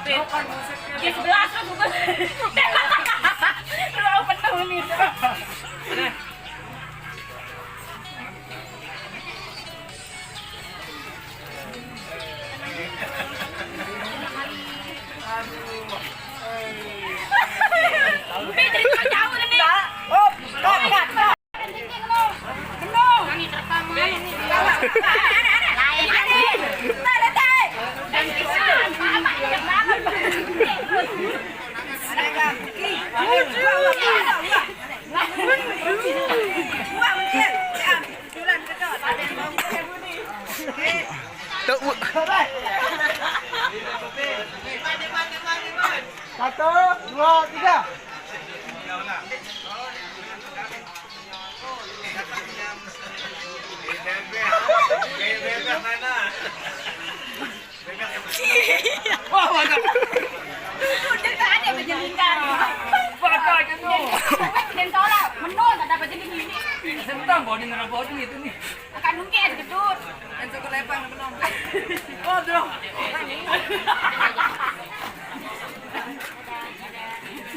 Di 11 tuh bukan. Lu penuh nih. Satu, dua, tiga. Wah, waduh. Udah ada menjelingkan. Waduh, gitu. Dan tolak, menol tak dapat jadi gini. Sentang body nara body itu nih. Akan mungkin gedut. Yang suka lepang menol. Waduh.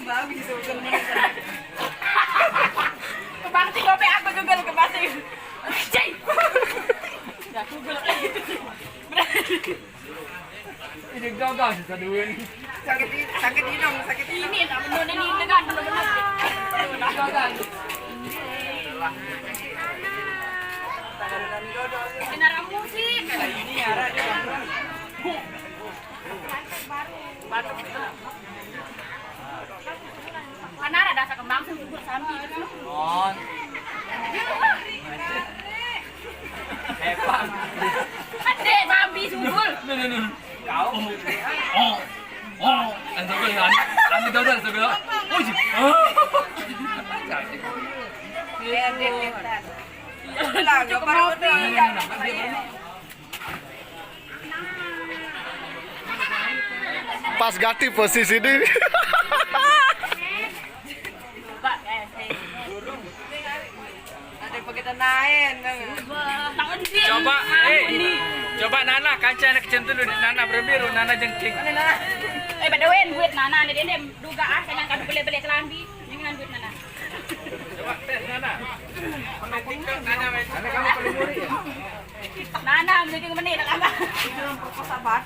Bagus itu kan. Kebangsi gope aku juga kebangsi. Cai. Dah google. Ini gagal sih saduin. Sakit hidung, sakit hidung. Ini tak benar ini dengan benar-benar. Gagal. Dengar musik. Ini ada dia. Karena ada rasa kembang subur sambil. On. Hebat. Ade sambil subur. No. Kau. Oh. Ang sabi yan. Ano daw daw sabi? Oh, si. Dia. Lah, yo para Pas ganti posisi ini. ada pakai naik. Tangan dia. Coba Nana kancah nak kecil dulu. Nana berbiru, Nana jengking. Badawen duit Nana ni dia duga saya kan beli-beli kelambi. Jangan duit Nana. Coba tes Nana. TikTok Nana kamu perlu muri ya? Nana menjadi menit nak apa? Sabar.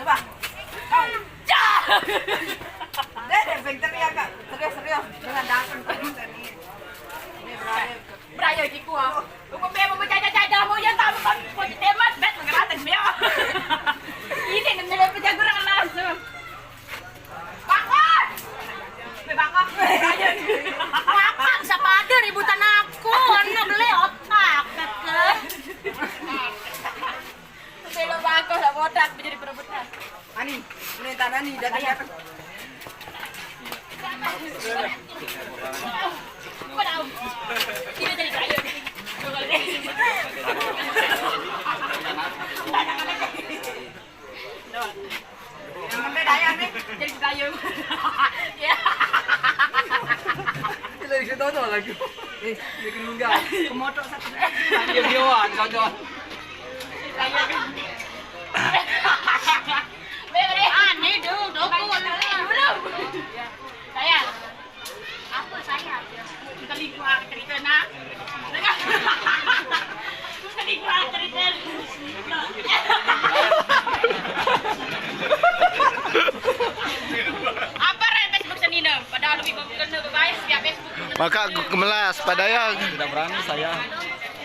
Coba. Cah. Deh, bentar ya kak. Serius. Jangan datang tadi. Ini berani. Berayo kiku ah. Kau memang berjaga-jaga mau yang tahu kan pojok temat bet mengeratan dia. Ini namanya penjaguran langsung. Bakar. Bakar. Bakar siapa ada ributan aku. Anak beli otak kan. Belo bakar tak botak menjadi perebutan. Ani, ini tanah nih datang. Kau tahu? Ini jadi kayu. Sampai daya nih. Jadi kayu. Ya. Kita di situ tuh lagi. Bikin lunggah. Kemotok satu. Dia cocok. Kayu. Beri aneh dong, dokun. Saya. Apa saya? Kita lingkup cerita nak. Kita lingkup cerita. Apa Facebook senina? Padahal lebih kena berbayar via Facebook. Maka gemelas padahal Tidak berani saya.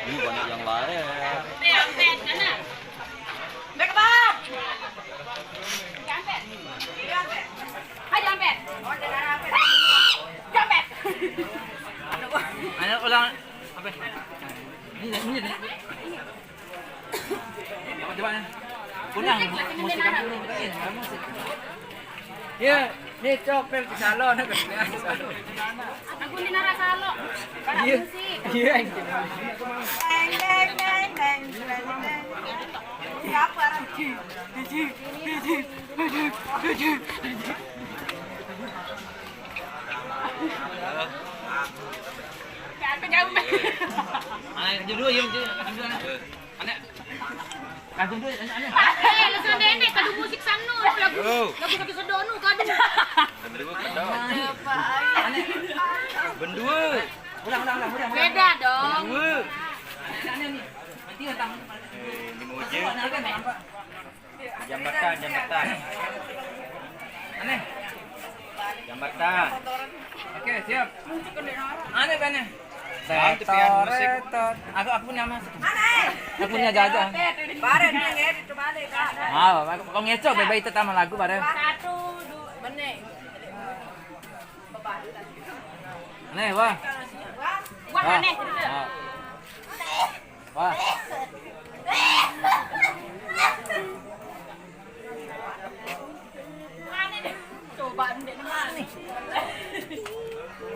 Ini banyak yang lain. Ampet kana. Baik bang. Ampet. Ampet. Hai ampet. Oh dengar ampet. Ampet. Ayo ulang apa? Ini. Coba. Kunang musik kamu ini. Ya, ini copel ke salon aku. Aku ni nara salo. Para musik. Iya. Deng. Siapa orang? Aku jauh. Mana yang dulu yang anak Langsung dulu anu. Langsung nenek kadu musik sanu lagu sakit sedono kadu. Bendua. Ulang. Beda dong. Bendua. Ini nih. Nanti tentang Memuji. nampak. Jambatan. Aneh. Jambatan. Oke, siap. Aneh kan ya? Tepian musik. Aku punya mas. Aneh. Aku punya jajan. Bareng dia ngedit balik Kak. Kau ngeco bebek itu sama lagu bareng. 1 2 benek. Aneh, wah. Wah aneh. Wah. Aneh deh. Coba ndek mana nih.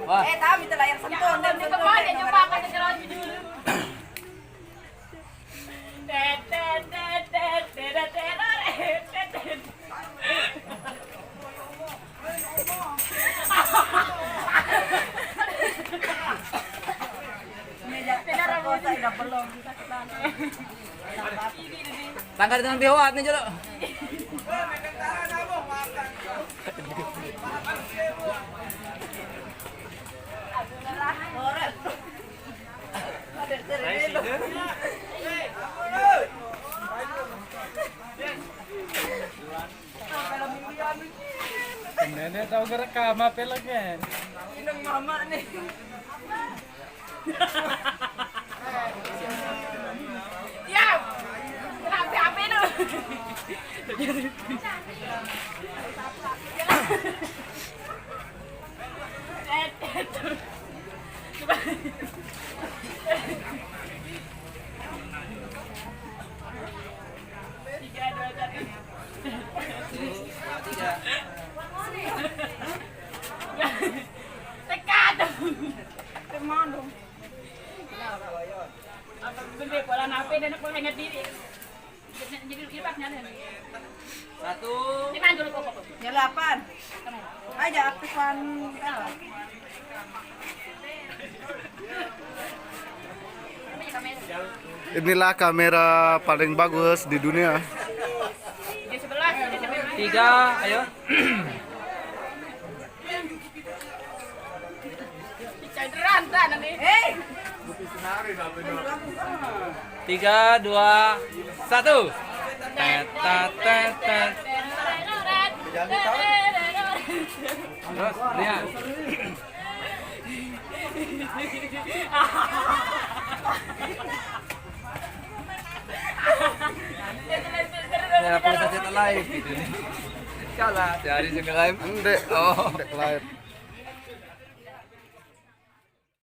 Wah. Tahu itu layar sentuh. Dia kembali coba kan jalan dulu. Tangkar dengan biawat nih jolo. Nenek tahu ngerekam apa lagi? Inang mama nih. Ya. Kenapa HP itu? Tekan. Teman dong. Apa benda pola HP dan pola ingat diri. Jadi ibadahnya nih. 1. Di mana dulu kok? Nyalapan. Aja aktifan. Inilah kamera paling bagus di dunia. Di sebelah, di sebelah. 3, ayo. Cairan kan nih. Hei. 3, 2, 1. Tet. Terus, lihat. Ya, apa saja live gitu nih. Kalah, sehari juga live. Ndek, Oh. ndek live.